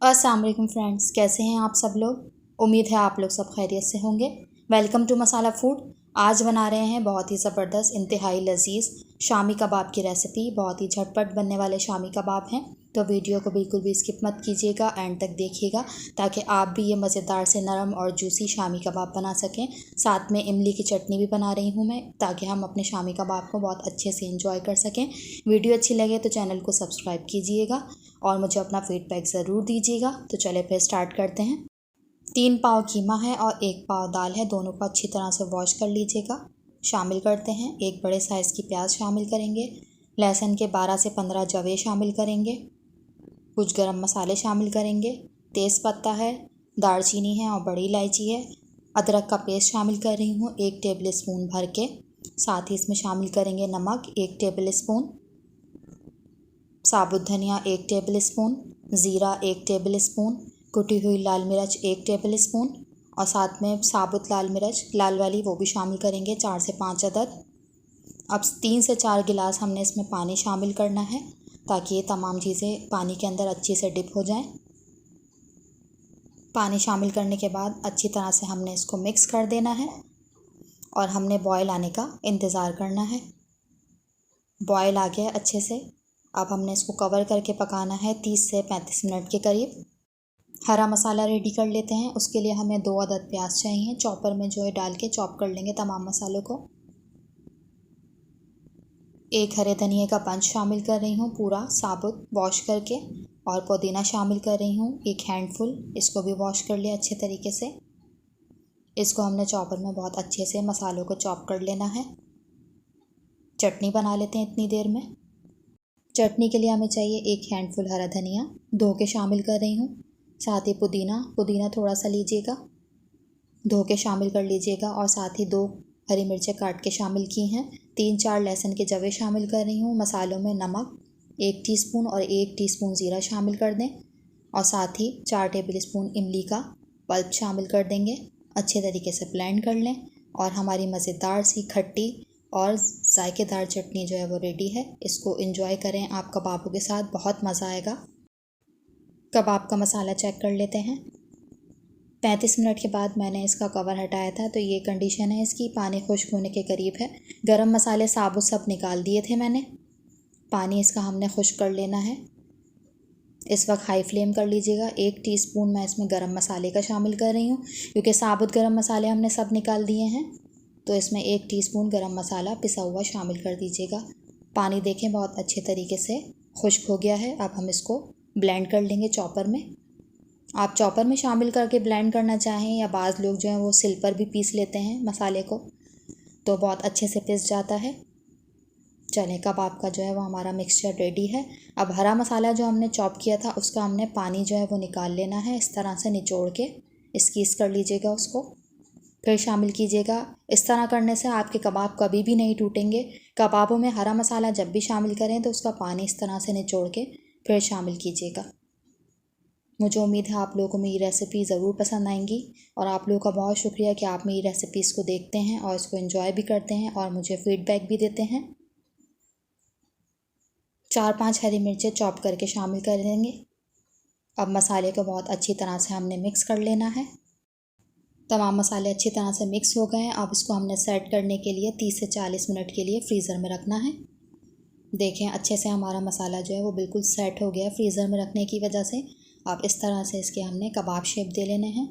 अस्सलाम वालेकुम फ्रेंड्स, कैसे हैं आप सब लोग। उम्मीद है आप लोग सब खैरियत से होंगे। Welcome to masala food. आज बना रहे हैं बहुत ही ज़बरदस्त इंतहाई लजीज शामी कबाब की रेसिपी। बहुत ही झटपट बनने वाले शामी कबाब हैं, तो वीडियो को बिल्कुल भी स्किप मत कीजिएगा, एंड तक देखिएगा ताकि आप भी ये मज़ेदार से नरम और जूसी शामी कबाब बना सकें। साथ में इमली की चटनी भी बना रही हूँ मैं, ताकि हम अपने शामी कबाब को बहुत अच्छे से इंजॉय कर सकें। वीडियो अच्छी लगे तो चैनल को सब्सक्राइब कीजिएगा और मुझे अपना फीडबैक ज़रूर दीजिएगा। तो चले फिर स्टार्ट करते हैं। 3 पाव कीमा है और 1 पाव दाल है, दोनों को अच्छी तरह से वॉश कर लीजिएगा। शामिल करते हैं, एक बड़े साइज़ की प्याज शामिल करेंगे, लहसुन के 12 से 15 जवे शामिल करेंगे, कुछ गरम मसाले शामिल करेंगे, तेज़ पत्ता है, दालचीनी है और बड़ी इलायची है। अदरक का पेस्ट शामिल कर रही हूँ 1 टेबल स्पून भर के। साथ ही इसमें शामिल करेंगे नमक 1 टेबल स्पून, साबुत धनिया 1 टेबल स्पून, ज़ीरा 1 टेबल स्पून, कुटी हुई लाल मिर्च 1 टेबल स्पून और साथ में साबुत लाल मिर्च लाल वाली वो भी शामिल करेंगे 4 से 5 अदद। अब 3 से 4 गिलास हमने इसमें पानी शामिल करना है, ताकि ये तमाम चीज़ें पानी के अंदर अच्छी से डिप हो जाएं। पानी शामिल करने के बाद अच्छी तरह से हमने इसको मिक्स कर देना है और हमने बॉयल आने का इंतज़ार करना है। बॉयल आ गया अच्छे से। अब हमने इसको कवर करके पकाना है 30 से 35 मिनट के करीब। हरा मसाला रेडी कर लेते हैं। उसके लिए हमें 2 अदद प्याज चाहिए, चॉपर में जो है डाल के चॉप कर लेंगे तमाम मसालों को। 1 हरे धनिए का पंच शामिल कर रही हूँ पूरा साबुत वॉश करके, और पुदीना शामिल कर रही हूँ 1 हैंडफुल, इसको भी वॉश कर लिया अच्छे तरीके से। इसको हमने चॉपर में बहुत अच्छे से मसालों को चॉप कर लेना है। चटनी बना लेते हैं इतनी देर में। चटनी के लिए हमें चाहिए 1 हैंडफुल हरा धनिया, धो के शामिल कर रही हूँ। साथ ही पुदीना थोड़ा सा लीजिएगा, धो के शामिल कर लीजिएगा। और साथ ही 2 हरी मिर्चें काट के शामिल की हैं। 3-4 लहसुन के जवे शामिल कर रही हूँ। मसालों में नमक 1 टीस्पून और 1 टीस्पून ज़ीरा शामिल कर दें, और साथ ही 4 टेबल स्पून इमली का पल्प शामिल कर देंगे। अच्छे तरीके से ब्लेंड कर लें और हमारी मज़ेदार सी खट्टी और जायकेदार चटनी जो है वो रेडी है। इसको एंजॉय करें आप कबाबों के साथ, बहुत मज़ा आएगा। कबाब का मसाला चेक कर लेते हैं। 35 मिनट के बाद मैंने इसका कवर हटाया था, तो ये कंडीशन है इसकी, पानी खुश्क होने के करीब है। गरम मसाले साबुत सब निकाल दिए थे मैंने। पानी इसका हमने खुश्क कर लेना है। इस वक्त हाई फ्लेम कर लीजिएगा। 1 टीस्पून मैं इसमें गरम मसाले का शामिल कर रही हूँ, क्योंकि साबुत गरम मसाले हमने सब निकाल दिए हैं। तो इसमें 1 टीस्पून गरम मसाला पिसा हुआ शामिल कर दीजिएगा। पानी देखें बहुत अच्छे तरीके से खुश्क हो गया है। अब हम इसको ब्लेंड कर लेंगे चॉपर में। आप चॉपर में शामिल करके ब्लेंड करना चाहें, या बाज़ लोग जो हैं वो सिल पर भी पीस लेते हैं मसाले को, तो बहुत अच्छे से पिस जाता है। चलें, कबाब का जो है वो हमारा मिक्सचर रेडी है। अब हरा मसाला जो हमने चॉप किया था उसका हमने पानी जो है वो निकाल लेना है। इस तरह से निचोड़ के स्क्वीज़ कर लीजिएगा उसको, फिर शामिल कीजिएगा। इस तरह करने से आपके कबाब कभी भी नहीं टूटेंगे। कबाबों में हरा मसाला जब भी शामिल करें तो उसका पानी इस तरह से निचोड़ के फिर शामिल कीजिएगा। मुझे उम्मीद है आप लोगों को मेरी रेसिपी ज़रूर पसंद आएंगी, और आप लोगों का बहुत शुक्रिया कि आप मेरी रेसिपीज़ को देखते हैं और इसको एंजॉय भी करते हैं और मुझे फ़ीडबैक भी देते हैं। 4-5 हरी मिर्चें चॉप करके शामिल कर देंगे। अब मसाले को बहुत अच्छी तरह से हमने मिक्स कर लेना है। तमाम मसाले अच्छी तरह से मिक्स हो गए हैं। अब इसको हमने सेट करने के लिए 30 से 40 मिनट के लिए फ्रीज़र में रखना है। देखें अच्छे से हमारा मसाला जो है वो बिल्कुल सेट हो गया है फ्रीज़र में रखने की वजह से। अब इस तरह से इसके हमने कबाब शेप दे लेने हैं।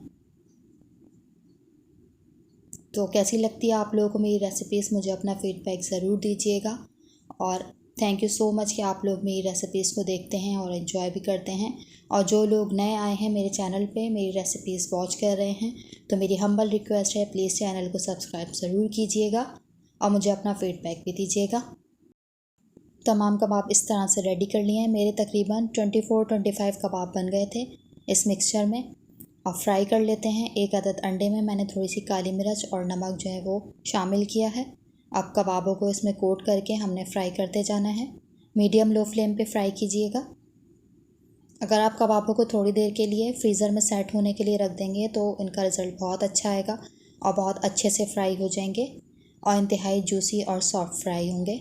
तो कैसी लगती है आप लोगों को मेरी रेसिपीज़, मुझे अपना फ़ीडबैक ज़रूर दीजिएगा। और थैंक यू सो मच कि आप लोग मेरी रेसिपीज़ को देखते हैं और एंजॉय भी करते हैं। और जो लोग नए आए हैं मेरे चैनल पे, मेरी रेसिपीज़ वॉच कर रहे हैं, तो मेरी हम्बल रिक्वेस्ट है, प्लीज़ चैनल को सब्सक्राइब ज़रूर कीजिएगा और मुझे अपना फ़ीडबैक भी दीजिएगा। तमाम कबाब इस तरह से रेडी कर लिए हैं। मेरे तकरीबन 24-25 कबाब बन गए थे इस मिक्सचर में। अब फ्राई कर लेते हैं। 1 अदद अंडे में मैंने थोड़ी सी काली मिर्च और नमक जो है वो शामिल किया है। अब कबाबों को इसमें कोट करके हमने फ्राई करते जाना है। मीडियम लो फ्लेम पे फ्राई कीजिएगा। अगर आप कबाबों को थोड़ी देर के लिए फ्रीज़र में सेट होने के लिए रख देंगे तो इनका रिज़ल्ट बहुत अच्छा आएगा और बहुत अच्छे से फ्राई हो जाएंगे और इंतहाई जूसी और सॉफ्ट फ्राई होंगे।